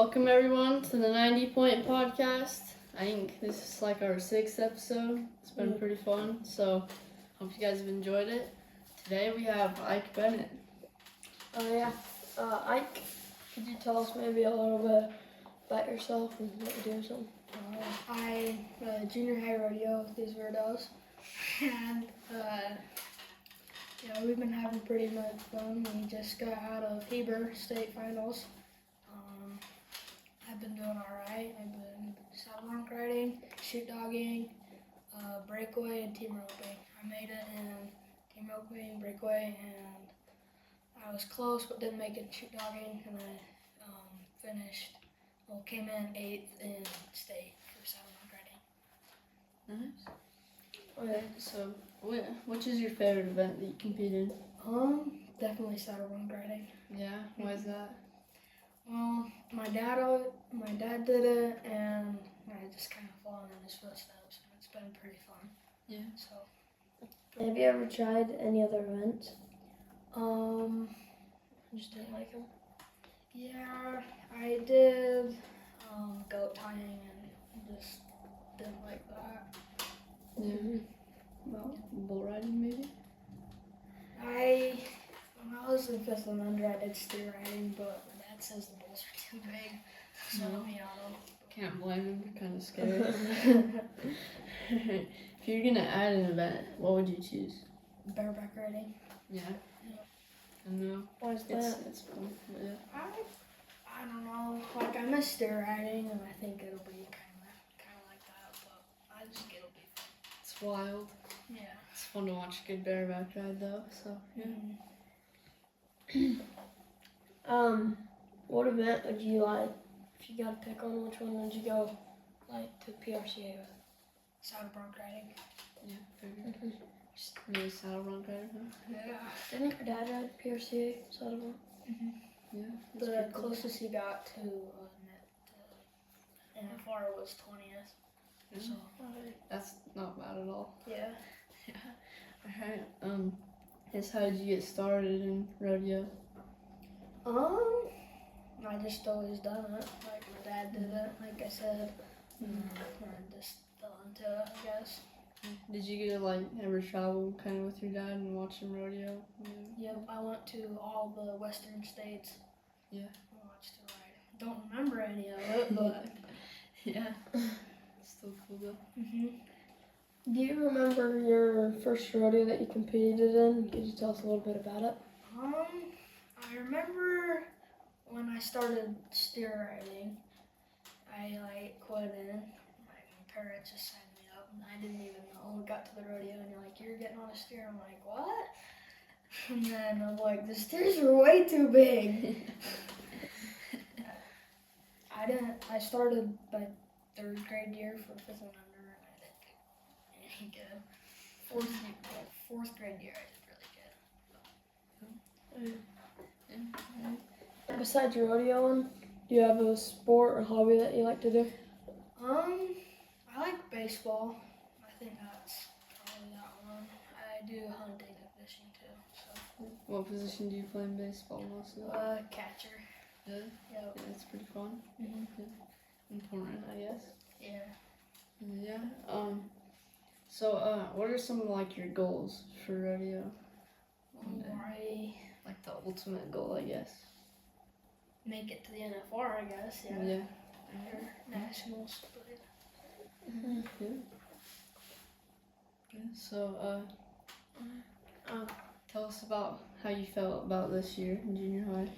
Welcome everyone to the 90 Point Podcast. I think this is like our 6th episode. It's been pretty fun, so hope you guys have enjoyed it. Today we have Ike Bennett. Ike, could you tell us maybe a little bit about yourself and what you do or something? I junior high rodeo with these weirdos, and we've been having pretty much fun. We just got out of Heber state finals. I've been doing all right. I've been saddle bronc riding, shoot dogging, breakaway, and team roping. I made it in team roping, breakaway, and I was close but didn't make it in shoot dogging, and I came in 8th in state for saddle bronc riding. Nice. Okay, so which is your favorite event that you compete in? Definitely saddle bronc riding. Yeah, why is that? Well, my dad did it, and I just kind of followed in his footsteps, and it's been pretty fun. Yeah. So. Have you ever tried any other events? Just didn't like them. Yeah, I did goat tying, and just didn't like that. Yeah. Well, bull riding maybe? When I was in 5th elementary, I did steer riding, but my dad says the bulls are too big, so let me out of. Can't blame him, they're kind of scary. If you're gonna add an event, what would you choose? Bareback riding. Yeah. Yep. I know. Why is that? It's fun. But yeah. I don't know. Like, I miss steer riding, and I think it'll be kind of like that, but I just think it'll be fun. It's wild. Yeah. It's fun to watch a good bareback ride though, so yeah. What event would you like? If you got to pick on, which one would you go to PRCA with? Saddle bronc riding. Yeah, figured. Maybe saddle bronc rider, huh? Yeah. Didn't your dad ride PRCA saddle bronc? Yeah. The pretty cool. closest he got to NFR was 20th. Yeah. So, That's not bad at all. yeah. Alright, how did you get started in rodeo? I just always done it. Like, my dad did it, like I said. I just fell into it, I guess. Did you get to ever travel kind of with your dad and watch him rodeo? Yep, I went to all the western states. Yeah. I watched it ride. Don't remember any of it, but Yeah. Still cool though. Do you remember your first rodeo that you competed in? Could you tell us a little bit about it? I remember when I started steer riding, I quit in. My parents just signed me up, and I didn't even know. We got to the rodeo, and you're like, "You're getting on a steer." I'm like, "What?" And then I'm like, "The steers are way too big." I started by 3rd grade year for 5th and under, and I didn't do any good. 4th grade year, I did really good. Besides your rodeoing, do you have a sport or hobby that you like to do? I like baseball. I think that's probably that one. I do hunting and fishing too. So. What position do you play in baseball mostly? Catcher. Yeah. Yep. Yeah, it's pretty fun. Mhm. Yeah. Important, I guess. Yeah. Yeah. So, what are some of your goals for rodeo? Like the ultimate goal, I guess. Make it to the NFR, I guess. Yeah. Yeah. Or nationals. Yeah. Yeah. So, tell us about how you felt about this year in junior high.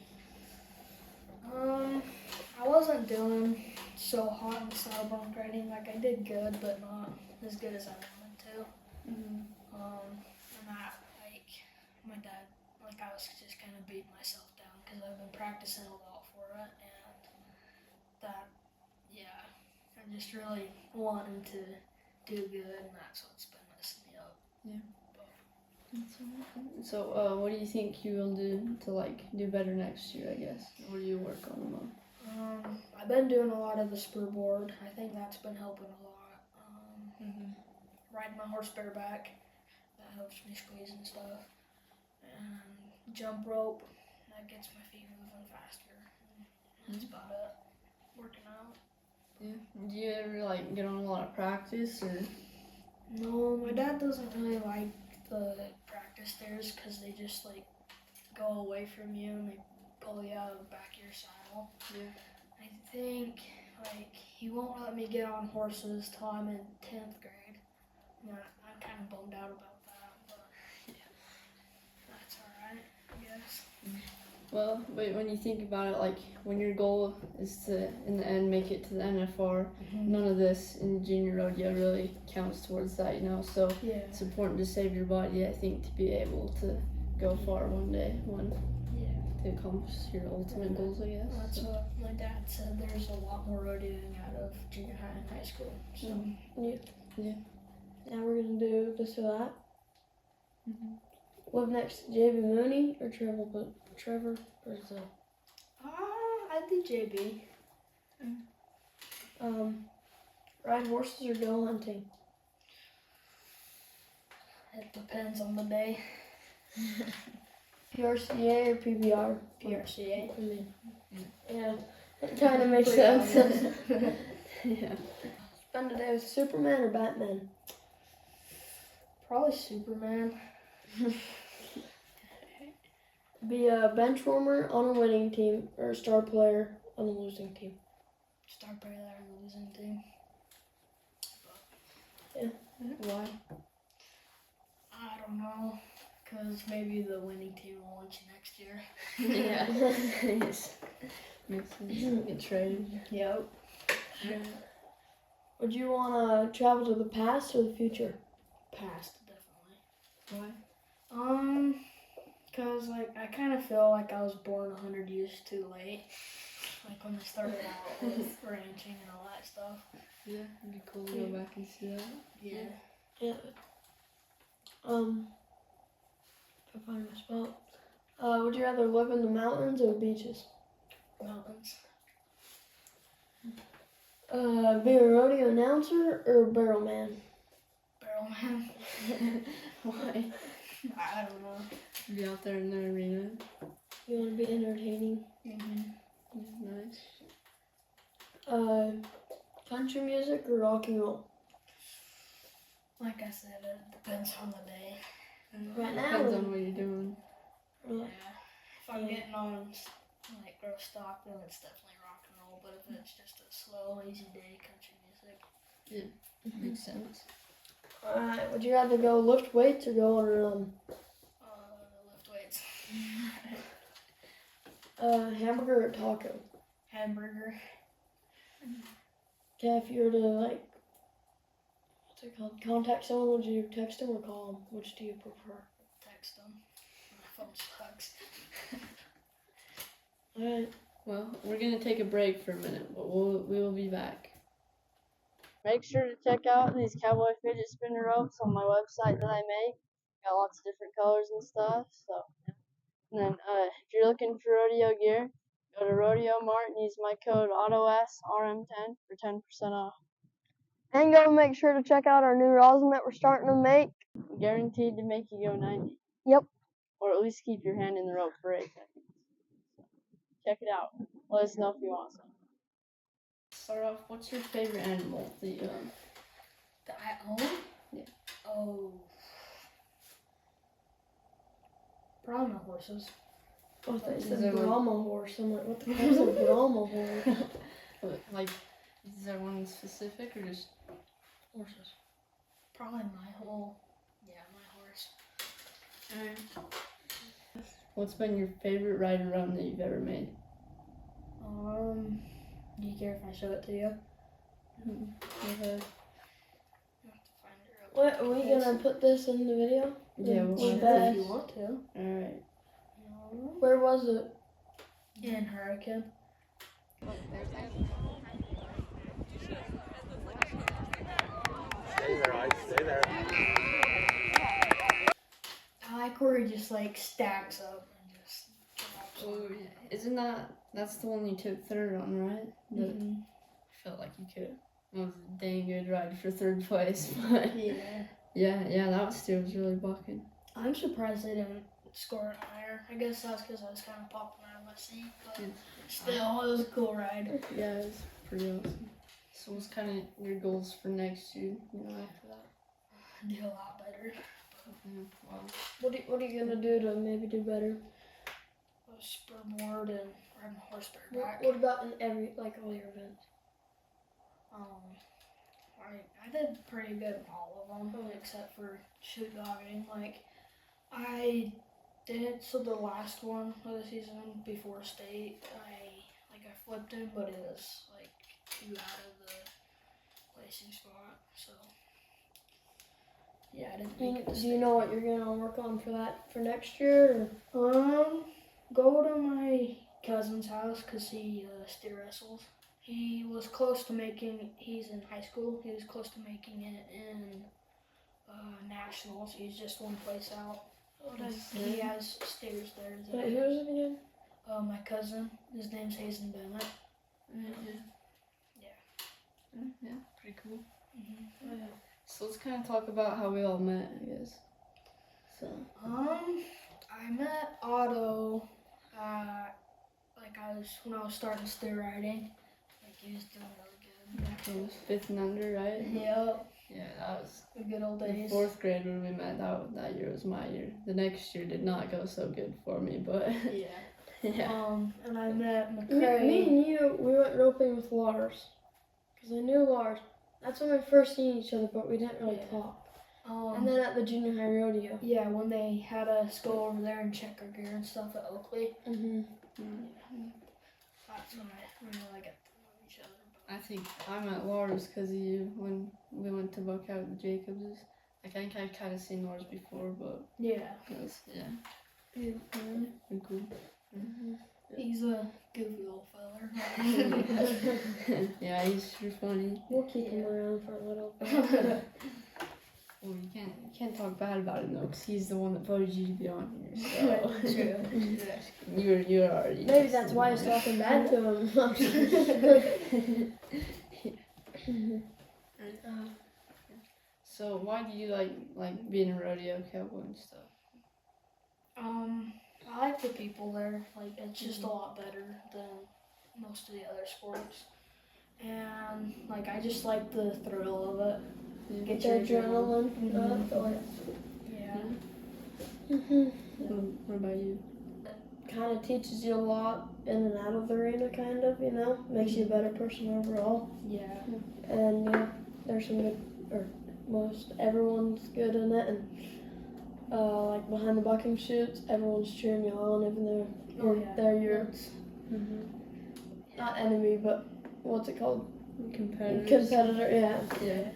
I wasn't doing so hot in saddle bronc riding. Like, I did good, but not as good as I wanted to. And that, my dad, I was just kind of beating myself down because I've been practicing a lot for it, and that, yeah, I'm just really wanting to do good, and that's what's been messing me up. Yeah. So, what do you think you will do to do better next year? I guess. What do you work on the most? I've been doing a lot of the spur board. I think that's been helping a lot. Riding my horse bareback, that helps me squeeze and stuff. And jump rope, that gets my feet moving faster. That's about it. Yeah. Do you ever like get on a lot of practice or? No, my dad doesn't really like the practice stairs because they just like go away from you and they pull you out of the back of your saddle. Yeah. I think like he won't let me get on horses till I'm in 10th grade. Yeah, I'm kind of bummed out about that, but that's alright, I guess. Well, but when you think about it, like when your goal is to, in the end, make it to the NFR, none of this in junior rodeo really counts towards that, you know. So Yeah. it's important to save your body, I think, to be able to go far one day, to accomplish your ultimate goals, I guess. That's what my dad said. There's a lot more rodeoing out of junior high and high school. So Yeah. Now we're gonna do this or that. Live next to JB Mooney or Trevor Brazil? I'd do JB. Ride horses or go hunting? It depends on the day. PRCA or PBR? PRCA. I mean, yeah, it kind of makes sense. Yeah. Spend a day with Superman or Batman? Probably Superman. Be a bench warmer on a winning team or a star player on a losing team? Star player on the losing team. Why? I don't know. Because maybe the winning team will want you next year. Yeah. Yes. Makes sense. Get traded. Yep. Would you want to travel to the past or the future? Past, definitely. Why? Cause like I kind of feel like I was born 100 years too late. Like when I started out with ranching and all that stuff. Yeah, it'd be cool to go back and see that. Yeah. Yeah. If I find my spot. Would you rather live in the mountains or beaches? Mountains. Be a rodeo announcer or a barrel man? Barrel man. Why? I don't know. Be out there in the arena. You want to be entertaining? Nice. Country music or rock and roll? Like I said, it depends on the day. Right now? Depends on what you're doing. Yeah. If I'm getting on like grow stock, then it's definitely rock and roll. But if it's just a slow, easy day, country music. Makes sense. Alright, would you rather go lift weights or go on a run? Lift weights. Hamburger or taco? Hamburger. Okay, if you were to like, what's it called? Contact someone, would you text them or call them? Which do you prefer? Text them. My phone sucks. Alright. Well, we're gonna take a break for a minute, but we will be back. Make sure to check out these cowboy fidget spinner ropes on my website that I make. Got lots of different colors and stuff. So, and then if you're looking for rodeo gear, go to Rodeo Mart and use my code AutoSRM10 for 10% off. And go make sure to check out our new rosin that we're starting to make. Guaranteed to make you go 90. Yep. Or at least keep your hand in the rope for 8 seconds. So, check it out. Let us know if you want some. Start off, what's your favorite animal that you own? That I own? Yeah. Oh. Probably my horses. Oh, I thought you Is said there one- Brahma horse. I'm like, what the hell is a Brahma horse? Like, is there one specific or just Horses. Probably my whole. Yeah, my horse. What's been your favorite ride around that you've ever made? Do you care if I show it to you? Go ahead. I have to find it real quick. What, are we gonna put this in the video? Yeah, we'll With have that? If you want to. Alright. Where was it? In Hurricane. Stay there, Ike. Stay there. I like where he just like stacks up and just drops. Oh, yeah. Isn't that's the one you took third on, right? Mm-hmm. I felt like you could. That was a dang good ride for third place, but Yeah. that was really bucking. I'm surprised they didn't score it higher. I guess that's because I was kind of popping out of my seat, but still, it was a cool ride. Yeah, it was pretty awesome. So what's kind of your goals for next year? After that. Do a lot better. Yeah. Wow. What are you gonna do to maybe do better? Spurboard and ride my horse bareback. What about in all your events? I did pretty good in all of them, except for shoot dogging. Like, I did, so the last one of the season before state, I flipped him, but it was like 2 out of the placing spot, so yeah, I didn't make it to Do you know what you're gonna work on for next year? Go to my cousin's house because he steer wrestles. He was close to making. He's in high school. He was close to making it in nationals. He's just one place out. He has steers there. Wait, who is it again? My cousin. His name's Ike Bennett. Yeah, pretty cool. Mm-hmm. Oh, yeah. So let's kind of talk about how we all met, I guess. So. I met Otto. When I was starting steer riding. Like, he was doing really good. It was 5th and under, right? Yep. Yeah, that was The good old the days. 4th grade when we met. That year was my year. The next year did not go so good for me, but Yeah. yeah. And I met Me McCray. and you, we went roping with Lars. Because I knew Lars. That's when we first seen each other, but we didn't really talk. And then at the junior high rodeo. Yeah, when they had us go over there and check our gear and stuff at Oakley. Mm-hmm. That's when I really got to know each other. I think I met Lars because of you when we went to book out the Jacobs. I think I'd kind of seen Lars before, but Yeah. it was, yeah. Yeah. Pretty cool. Mm-hmm. He's a goofy little feller. Yeah, he's sure funny. We'll keep him around for a little bit. Well, you can't talk bad about him though, because he's the one that voted you to be on here. So True. you're already. Maybe that's why he's talking bad to him. So why do you like being a rodeo cowboy and stuff? I like the people there. Like, it's just a lot better than most of the other sports. And, like, I just like the thrill of it. Get the adrenaline. Yeah. Mm-hmm. What about you? Kind of teaches you a lot in and out of the arena, kind of, makes you a better person overall. Yeah. And there's some good, or most everyone's good in it, and like behind the bucking chutes, everyone's cheering you on, even though they're your not enemy, but what's it called? Competitor, yeah.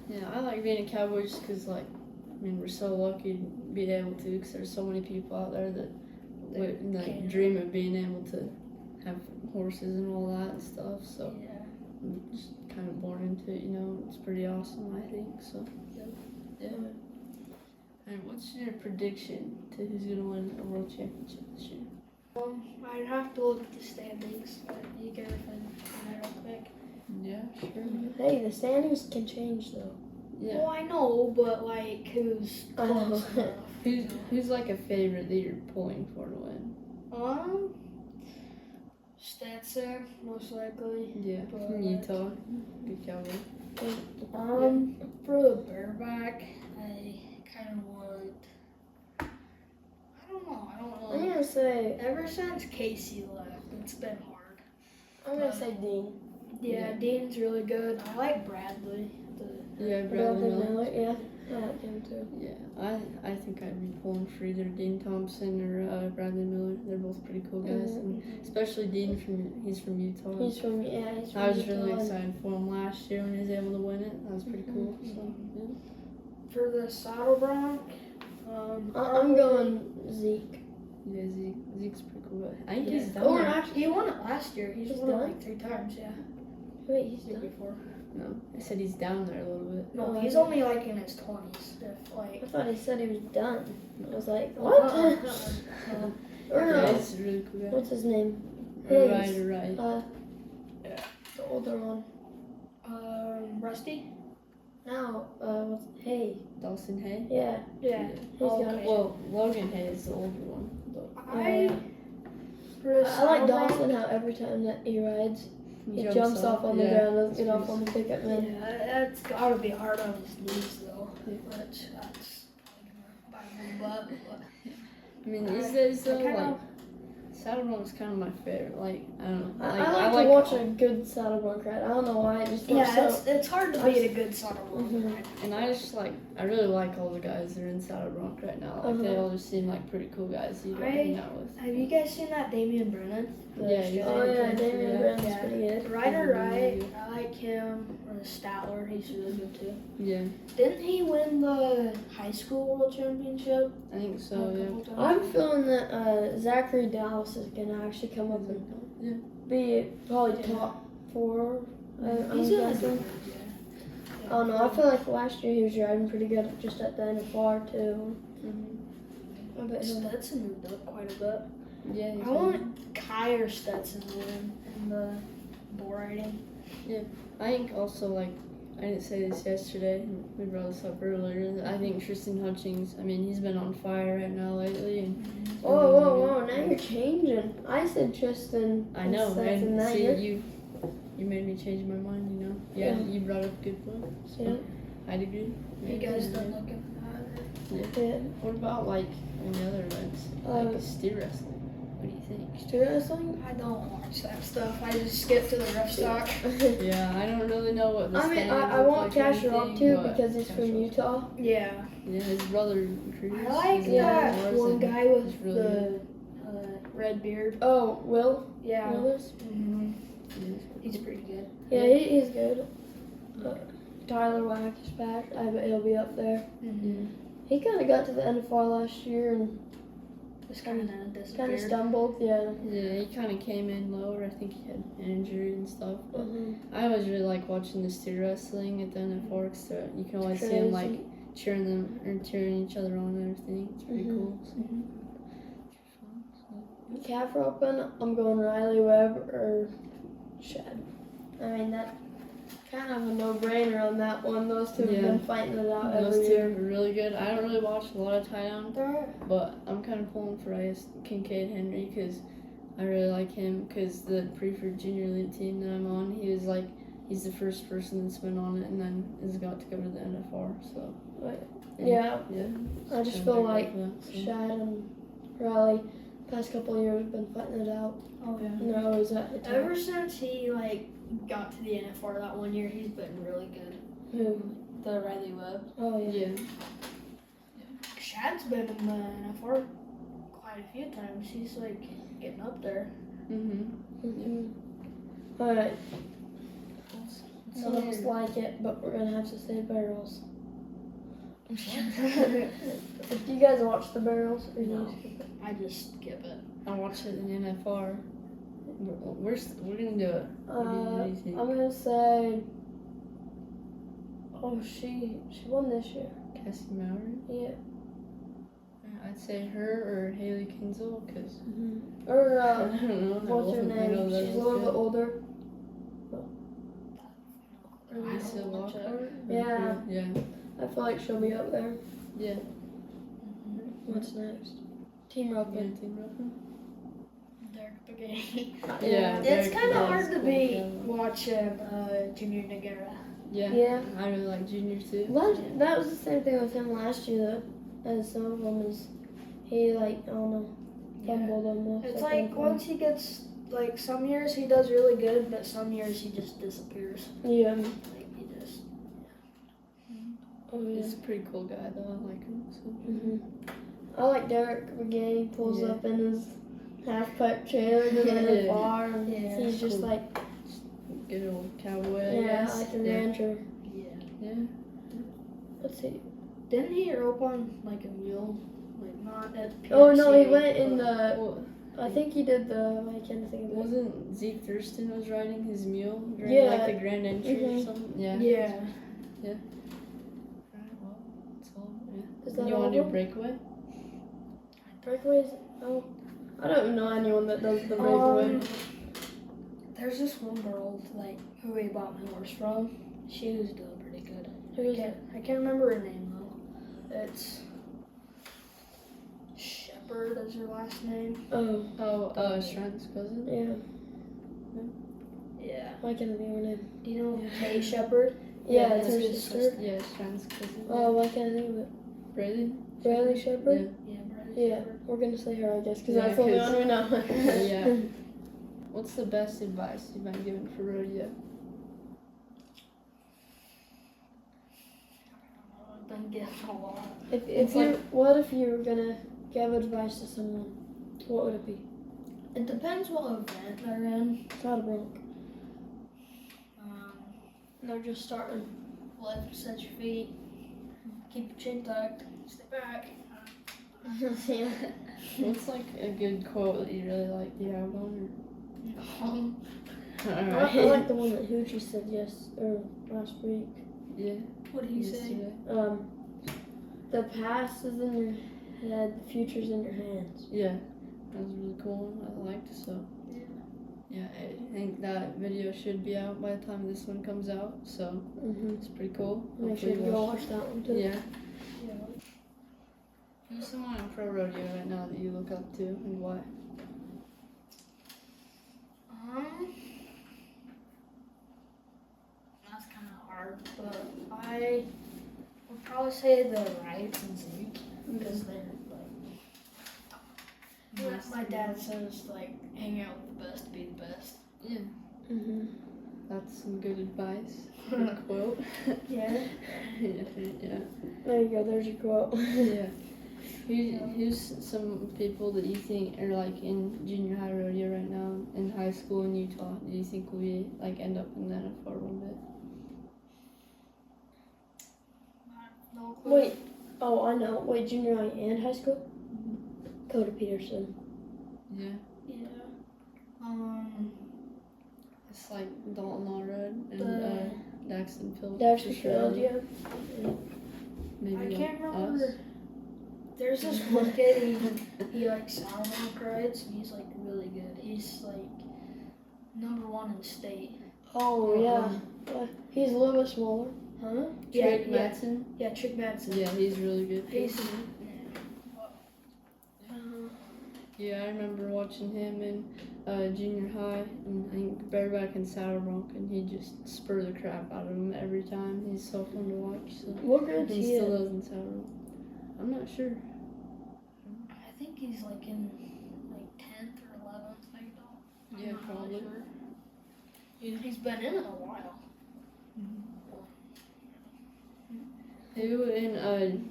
Yeah, I like being a cowboy just because, we're so lucky to be able to, because there's so many people out there that would dream of being able to have horses and all that and stuff, so I'm just kind of born into it, it's pretty awesome, I think, so, yeah. And what's your prediction to who's going to win a world championship this year? I'd have to look at the standings, but you get everything from there real quick. Yeah, sure. Hey, the standings can change though. Yeah. Well, I know, but who's close enough? Who's like a favorite that you're pulling for to win? Stetson, most likely. Yeah, from Utah. Good cowboy. For the bareback, I kind of want. I don't know. I'm gonna say. Ever since Casey left, it's been hard. I'm gonna say Dean. Yeah, Dean's really good. I like Bradley. Bradley Miller. Yeah, I like him too. Yeah, I think I'd be pulling for either Dean Thompson or Bradley Miller. They're both pretty cool guys, and especially Dean he's from Utah. He's from I was really excited for him last year when he was able to win it. That was pretty cool. So For the saddle bronc, I'm going Zeke. yeah, Zeke's pretty cool. I think he's done. Oh, there. actually, he won it last year. He's won done? it 3 times. Yeah. Wait, he's Did done. before. No, I said he's down there a little bit. No, Oh, he's I only in his 20s. I thought he said he was done. I was like, what? Or Yeah, no. he's a really cool guy. What's his name? Right. Yeah. The older one. Rusty? No, Hay? Dawson Hay. Yeah. Yeah. He's got it. Well, Logan Hay is the older one. But I like I like Dawson how every time that he rides, He jumps off on the ground, doesn't get off on the pickup man. Yeah, that's gotta be hard on his knees though. Which that's probably gonna bite my butt. I mean, these days though, kinda- like, saddle bronc is kind of my favorite. Like, I don't know. I like to watch a good saddle bronc ride. I don't know why. It just looks Yeah, so. it's hard to beat a good saddle bronc Mhm. ride. And I just like, I really like all the guys that are in saddle bronc right now. Like, they all just seem like pretty cool guys you don't hang out with. Have you guys seen that Damian Brennan? Yeah, he's Oh yeah, good. Damian Yeah. Brennan's Yeah. pretty good. Ryder Wright, I like him. Or the Statler, he's really good too. Yeah, Didn't he win the high school world championship? I think so. a Yeah. couple times? I'm feeling that Zachary Dallas is gonna actually come up and Yeah. be probably top 4. I'm He's gonna do guessing. good, I don't know. I feel like last year he was riding pretty good just at the NFR too. Mm-hmm. I bet he'll. Stetson moved up quite a bit. Yeah. He's I want Kai or Stetson to win in the bull riding. I think also, like, I didn't say this yesterday, and we brought this up earlier. I think Tristan Hutchings, I mean, he's been on fire right now lately, and Whoa! Now you're changing. I said Tristan. I know, Stetson, and now see, you're- you made me change my mind, you know? Yeah, you brought up a good point. So Yeah. I'd agree. You guys done looking at it? Yeah. What about, like, any other events? Like steer wrestling? What do you think? Steer wrestling? I don't watch that stuff. I just skip to the rough stock. Yeah, I don't really know what the I mean, standings I look want like or Cash Rock anything, too but because he's Cash from Rock. Utah. Yeah. Yeah, his brother Cruz. I like is in that ours, one and guy with he's really the good. red beard. Oh, Will Yeah. Willis? hmm Yeah. He's pretty good. Yeah, he's good. Tyler Wack is back. I bet he'll be up there. Mm-hmm. He kind of got to the NFR last year and Just kind of kind of disappeared. stumbled. Yeah. Yeah, he kind of came in lower. I think he had an injury and stuff. But Mhm. I always really like watching the steer wrestling at the NFR because you can always see them like cheering them or cheering each other on and everything. It's pretty Mhm. cool. So. Calf roping, I'm going Riley Webb or Shad. I mean, that kind of a no-brainer on that one. Those two have Yeah. been fighting it out Those every two year. are really good. I don't really watch a lot of tie down, There. but I'm kind of pulling for Kincaid Henry because I really like him because the Preferred Junior Elite team that I'm on, he's the first person that's been on it and then has got to go to the NFR. So Right. and- Yeah. yeah. I just kinda feel big like for that, so. Shad and Riley, past couple of years, have been fighting it out. Oh yeah. And they're always at the top. Ever since he got to the NFR that one year, he's been really good. Who? The Riley Webb. Oh, yeah. Yeah. Shad's been in the NFR quite a few times. He's getting up there. Mm-hmm. Alright, none of us like it, but we're gonna have to say barrels. Do you guys watch the barrels? Or do you No. skip it? I just skip it. I watched it in NFR. We're gonna do it. What do you think? I'm gonna say. Oh, she won this year. Cassie Mowry? Yeah. I'd say her or Haley Kinzel because Or I don't know. what's her I know name? that She's is a little good. bit older. Lisa Lockhart? Yeah. Yeah. I feel like she'll be up there. Yeah. What's next? Team Yeah. roping. Team roping? Derek Spaghetti. Yeah. It's Derek kind of Spaghetti's hard to cool, beat yeah. watching Junior Nagara. Yeah. Yeah. I really like Junior too. That was the same thing with him last year, though. As some of them is, he I don't know, fumbled almost. It's I think. once he gets some years he does really good, but some years he just disappears. Yeah. He just. Oh yeah. He's a pretty cool guy though. I like him. So. Mhm. I like Derek McGay. He pulls Yeah. up in his half pipe trailer to the Yeah. bar, and Yeah, he's just cool. like, Good old cowboy. I yeah, guess. like a yeah. rancher. Yeah. Yeah. Let's see. Didn't he rope on a mule? Not at PRC. Oh no, he went in the. Well, I think he did the. I can't think of it. wasn't Zeke Thurston was riding his mule during Yeah. like the grand entry or Mhm. something? Yeah. Yeah. Alright, well, that's all. Yeah. Is that You all want to do of a them? breakaway? Breakaways? Oh, I don't know anyone that does the breakaway. There's this one girl who we bought my horse from. She was doing pretty good. Who is it? I can't remember her name though. It's Shepherd is her last name. Oh, Oh, Shrine's cousin? yeah. Yeah. Why can't I think of her name? Do you know Yeah. Kay Shepherd? Yeah, that's it's her his sister. Yeah, Sean's cousin. Why can't I think of it? Brady? Bradley Shepherd? Yeah, Bradley Yeah, Shepherd. we're gonna say her, I guess, because Yeah, that's the only 'cause- one we know. Yeah. What's the best advice you've been given for rodeo? I've been getting a lot. What if you were gonna give advice to someone? What would it be? It depends what event they're in. Not a bronc. They're just starting. Lift, set your feet. Keep your chin tucked. Stay back. Yeah. What's like a good quote that you really like? Do you have one? I Alright. like the one that Hoochie said last week. Yeah. What do you say? Yesterday. The past is in your head, the future's in your hands. Yeah. That was a really cool one. I liked it so. Yeah, I think that video should be out by the time this one comes out, so it's pretty cool. Make sure you Hopefully go watch watch that one too. Yeah. Who's someone in pro rodeo right now that you look up to and why? That's kind of hard, but I would probably say the Wrights and Zeke because they're like. My dad says like hang out with the best, be the best. Yeah. That's some good advice. Yeah. Good quote. Yeah. Yeah. There you go, there's your quote. Yeah. Who's some people that you think are like in junior high rodeo right now in high school in Utah? Do you think we like end up in the NFL one day? No clue. Wait, I know. Wait, junior high and high school? Coda Peterson. Yeah. Yeah. It's like Dalton Allred and Daxton Field. Daxton Field, yeah. Maybe I like can't remember. us. There's this one kid, he like Salmon rides, and he's like really good. He's like #1 in state. Oh, yeah. He's a little bit smaller. Huh? Trick yeah. Madsen? Yeah, Chick Madsen. Yeah, he's really good. He's, Yeah, I remember watching him in junior high, and I think bareback and saddle bronc, and he just spur the crap out of him every time. He's so fun to watch. So What grade's he he still in? does in saddle bronc. I'm not sure. I think he's like in like 10th or 11th. I don't. I'm Yeah, not probably. Really sure. He's been in it a while. Who in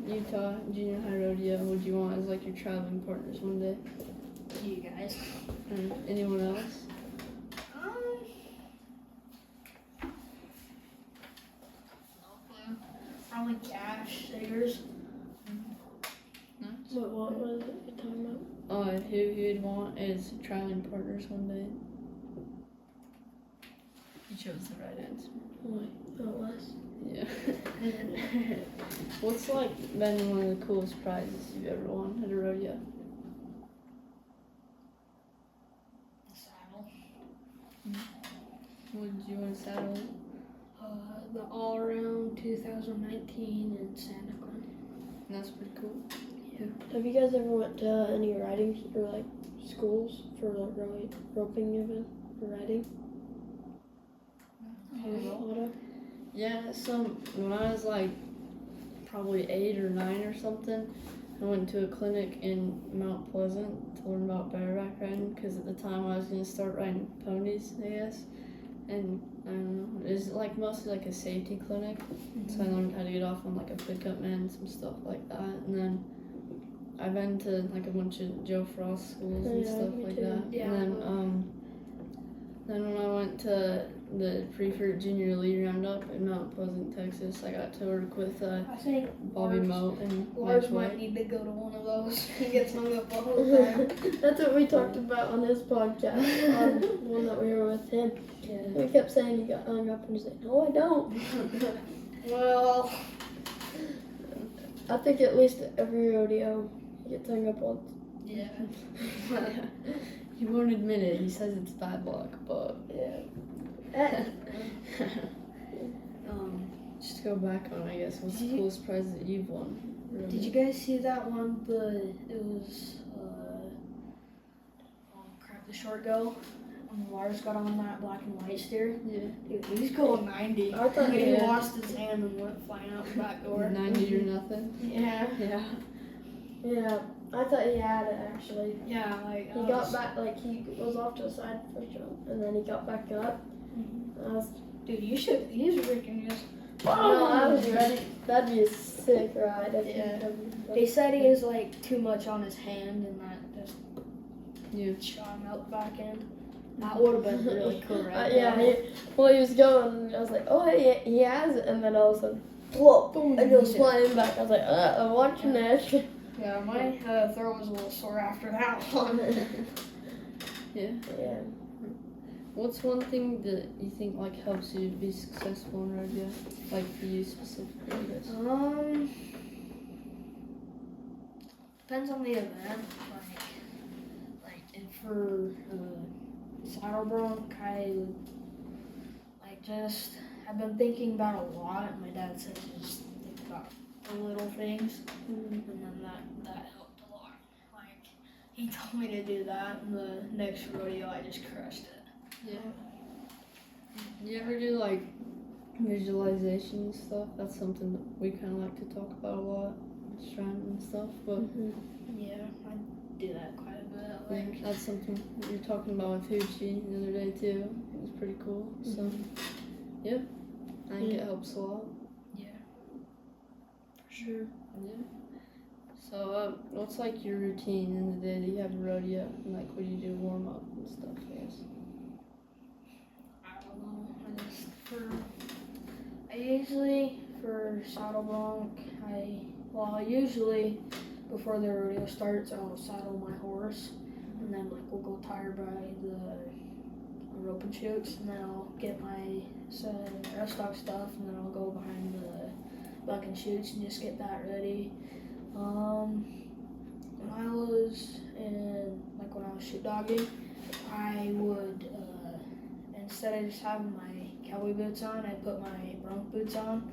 Utah junior high rodeo would you want as like your traveling partners one day? You guys. And anyone else? No clue. Probably Cash Sagers. Nice. What was it you're talking about? Who you'd want as traveling partners one day? You chose the right answer. Wait, was? Yeah. What's like been one of the coolest prizes you've ever won at a rodeo? The saddle. What did you win a saddle? The all around 2019 in Santa Clara. That's pretty cool. Have you guys ever went to any riding or like schools for like roping event or riding? Auto? Yeah, when I was like probably 8 or 9 or something, I went to a clinic in Mount Pleasant to learn about bareback riding because at the time I was going to start riding ponies, I guess. And I don't know, it was like mostly like a safety clinic. So I learned how to get off on like a pickup man and some stuff like that. And then I've been to like a bunch of Joe Frost schools and stuff me like too. that. Yeah. And then when I went to the Preferred Junior League Roundup in Mount Pleasant, Texas, I got to work with I think Bobby Moat and Lars Mike might White. need to go to one of those. He gets hung up all the time. That's what we talked about on his podcast, on the one that we were with him. Yeah. We kept saying he got hung up, and he's like, "No, I don't." Well, I think at least every rodeo he gets hung up once. yeah. He won't admit it. He says it's bad luck, but Yeah. just to go back on, I guess, what's the Did you- coolest prize that you've won? Did you guys see that one? It was, oh crap, the short go. when Lars got on that black and white steer, Yeah. dude, he was going 90. I thought He yeah. lost his hand and went flying out the back door. 90 or nothing. Yeah. Yeah. Yeah, I thought he had it actually. Yeah, like He got back, like he was off to the side first jump, and then he got back up. I was, dude, he's freaking just. no, I was ready. That'd be a sick ride. Yeah. He said he was like too much on his hand, and that just Yeah. shot him out the back end. That would have been really cool, right? Yeah, he was going, I was like, oh, he has it, and then all of a sudden, whoa, boom, and goes flying back. I was like, I'm watching this. Yeah, my throat was a little sore after that one. Yeah. Yeah. What's one thing that you think like helps you be successful in rodeo? Like for you specifically, I guess. Depends on the event. Like if for saddle bronc, I would I've been thinking about a lot. My dad said just think about the little things, and then that helped a lot. Like he told me to do that, and the next rodeo I just crushed it. Yeah. You ever do like visualization and stuff? That's something that we kind of like to talk about a lot, shrine and stuff. But Yeah, I do that quite a bit. yeah, Like that's something you were talking about with Hoochie the other day too. It was pretty cool. So yeah, I think it helps a lot. yeah, for sure. Yeah. So what's like your routine in the day that you have a rodeo? And like what do you do warm up and stuff? I guess. I don't know. I usually for saddle bronc, usually before the rodeo starts, I'll saddle my horse, and then like we'll go tire by the rope and chutes, and then I'll get my rest stock stuff, and then I'll go behind the buck and chutes and just get that ready. When I was shoot dogging, I would instead of just having my cowboy boots on, I put my bronc boots on.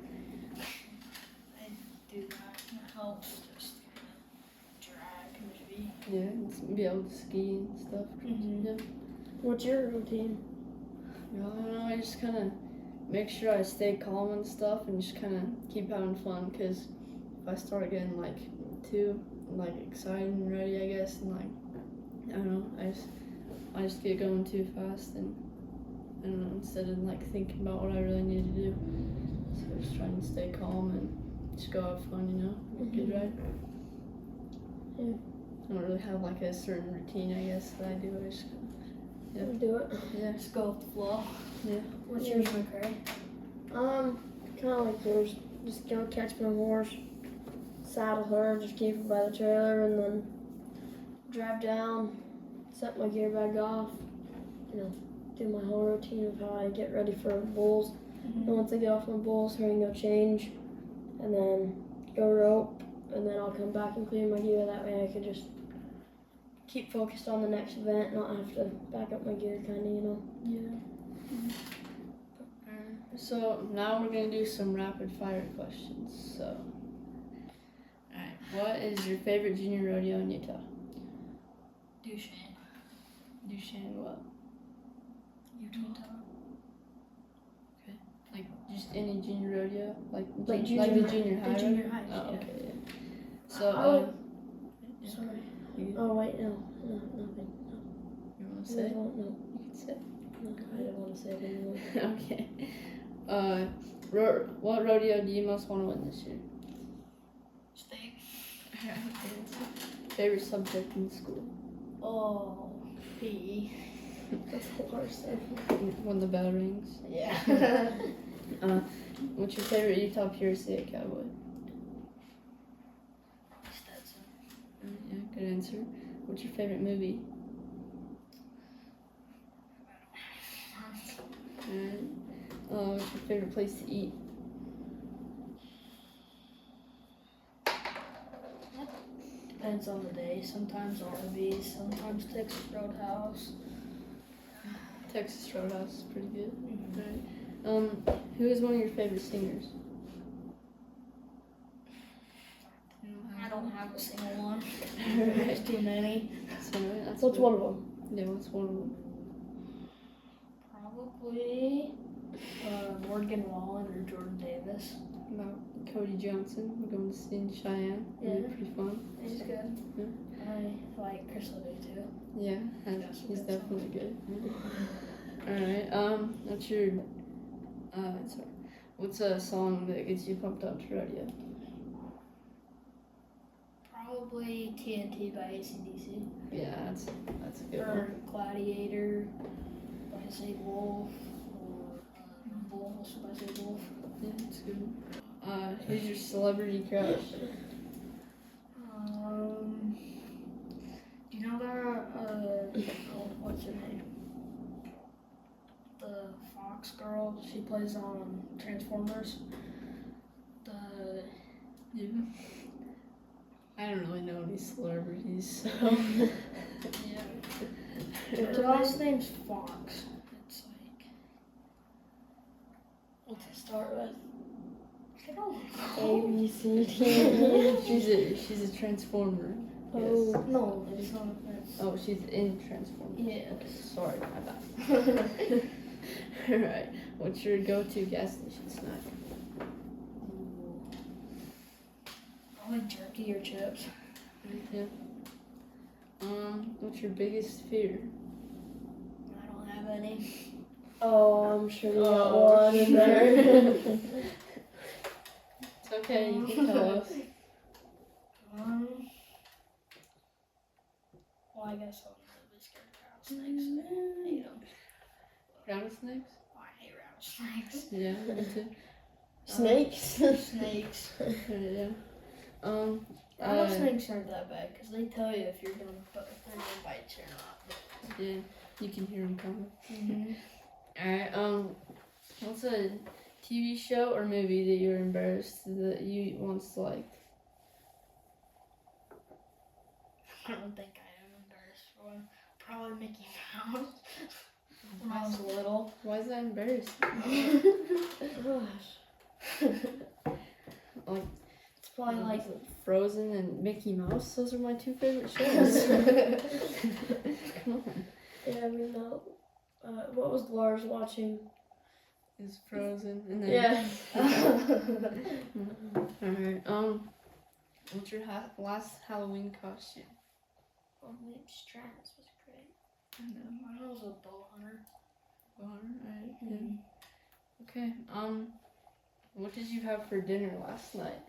I do that, and it helps just drag maybe. Yeah, and be able to ski and stuff. Yeah. What's your routine? I don't know, I just kind of make sure I stay calm and stuff and just kind of keep having fun, because if I start getting like too like excited and ready, I guess, and like I don't know, I just get going too fast, and I don't know, instead of like thinking about what I really need to do. So I just try and stay calm and just go have fun, you know, good ride. Yeah. I don't really have like a certain routine, I guess, that I do. I just Do it. yeah. Just go with the flow. Yeah. What's yours, McCray? Kind of like yours. Just go catch my horse, saddle her, just keep her by the trailer, and then drive down, set my gear bag off, do my whole routine of how I get ready for bulls. And once I get off my bulls, hurry and go change, and then go rope, and then I'll come back and clear my gear. That way I can just keep focused on the next event, not have to back up my gear, Yeah. So now we're gonna do some rapid fire questions. So, alright, what is your favorite junior rodeo in Utah? Duchesne. Duchesne what? Utah. Okay. Like just any junior rodeo? Like Like the junior- junior high the junior rodeo? highs, Oh, yeah. okay, yeah. So, Sorry. you Oh wait, no, nothing. wanna No, say? no, You can say. no, I don't want to say it anymore. Okay. What rodeo do you most want to win this year? Steak. Favorite subject in school? Oh, PE. That's the worst thing. When the bell rings. Yeah. What's your favorite Utah Pure State cowboy? Stetson. Yeah, good answer. What's your favorite movie? Alright. What's your favorite place to eat? Depends on the day. Sometimes Arby's, sometimes Texas Roadhouse. Texas Roadhouse is pretty good. Alright. Who is one of your favorite singers? I don't have a single one. There's too many. So, that's What's good. one of them? Yeah, what's one of them? Probably Morgan Wallen or Jordan Davis. About Cody Johnson. We're going to see in Cheyenne. It'll be pretty fun. He's good. Yeah. I like Chris Levy too. Yeah, That's he's good definitely good. Alright, what's your sorry. What's a song that gets you pumped up to rodeo? Probably TNT by AC/DC. Yeah, that's a good Or one. Gladiator by St. Wolf. Or Rumble also by St. Wolf. Yeah, that's a good one. Who's your celebrity crush? Do you know that what's her name? The Fox girl. She plays on Transformers. Yeah. I don't really know any celebrities, so Yeah. Her last name's Fox. It's like What's it start with? I don't A, know. B, C, D, E. she's a transformer. Oh. Yes. No, it's not. It's, Oh, she's in Transformers. yeah. Okay, sorry, my bad. Alright, what's your go-to gas station snack? Probably jerky or chips. Yeah. What's your biggest fear? I don't have any. Oh, I'm sure you got Oh, one in there. It's okay, you can tell us. Well, I guess I'm really scared of rattlesnakes. I hate them. Rattlesnakes? Oh, I hate rattlesnakes. Yeah, me too. Snakes? Snakes. Yeah. Rattlesnakes aren't that bad because they tell you if you're gonna bite you or not. Yeah, you can hear them coming. Mm-hmm. Alright, what's a TV show or movie that you're embarrassed that you once liked? I don't think I am embarrassed for one. Probably Mickey Mouse. When I was little. Why is that embarrassing? Gosh. Like, It's probably like Frozen and Mickey Mouse, those are my two favorite shows. Come on. Yeah, we know. What was Lars watching? It's Frozen and then Yeah. Alright, what's your last Halloween costume? Strats was great. I know. mine was a bow hunter. Alright, yeah. Okay, what did you have for dinner last night?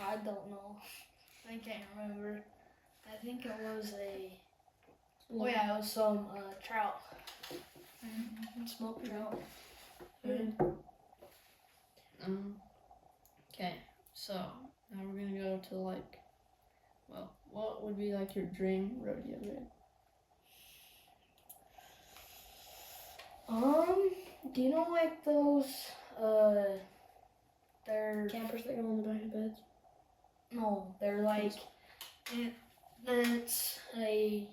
I don't know. I can't remember. I think it was oh yeah, it was some trout. Smoked trout. Okay, so now we're gonna go to what would be like your dream rodeo rig? Do you know like those they're Campers that go on the back of beds. no, they're like it's a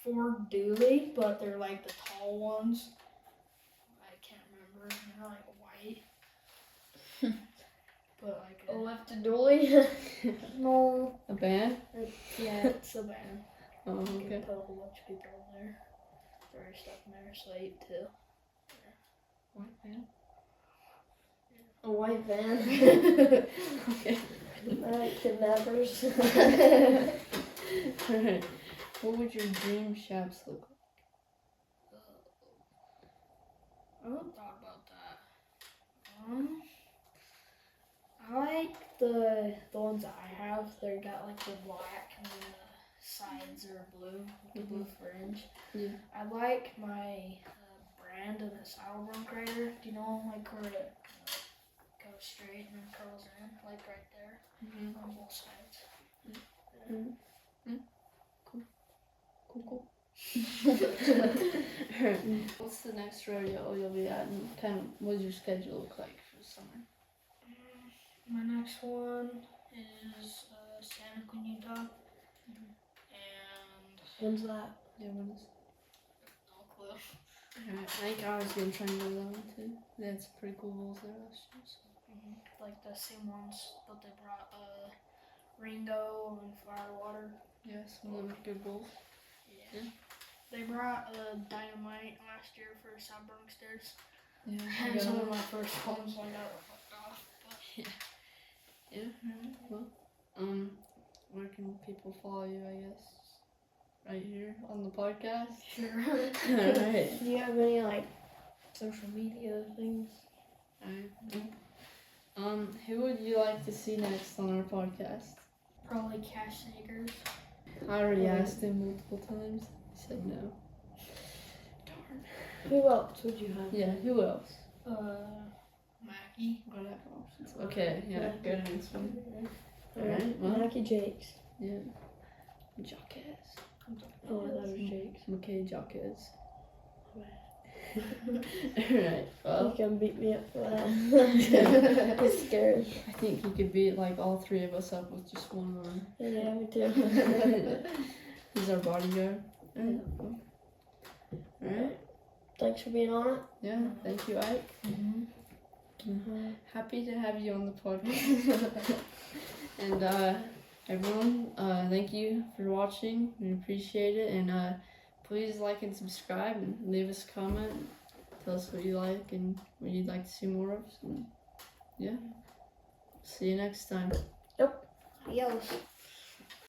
Ford dually, but they're like the tall ones. I can't remember. They're like white. But like Oh, left a dolly. no, A band? yeah, it's a van. Oh, You okay. can put a whole bunch of people in there. Throw stuff in there, sleep too. White band? A white van. Okay. Kidnappers. Alright. What would your dream shafts look like? I haven't thought about that. I like the ones that I have. They got like the black and then the sides are blue with the blue fringe. Yeah. I like my brand in the Saddlebone crater. Do you know like where it goes straight and then curls in, like right there on both sides? Cool. What's the next rodeo you'll be at, and kind of what does your schedule look like for the summer? My next one is Santa Queen, Utah. And When's that? Yeah, when is? no clue. Alright, I think I was gonna try and go to that one too. They had some pretty cool bulls there last year. So. Like the same ones, but they brought Ringo and Firewater. Yeah, some of them good bulls. Yeah. They brought dynamite last year for South Bronxers. Yeah. And some of my first ones I got fucked off. But Yeah. Well, where can people follow you? I guess right here on the podcast. sure. Alright. Do you have any like social media things? Alright. Who would you like to see next on our podcast? Probably Cash Sagers. I already asked him multiple times. He said no. Darn. Who else would you have? Yeah, who else? Mackie. What other options? Okay, yeah, good answer. Alright, well. Mackie Jakes. Yeah. Jaquez. Oh, I thought it was Jakes. McKay Jaquez. Alright, well. He's gonna beat me up for that. It's scary. I think he could beat like all three of us up with just one arm. Yeah, me too. He's our bodyguard. Alright, cool. Alright. Thanks for being on it. Yeah, thank you, Ike. Mm-hmm. Happy to have you on the podcast. And everyone, thank you for watching. We appreciate it. And please like and subscribe and leave us a comment. Tell us what you like and what you'd like to see more of. And yeah. See you next time. Adios.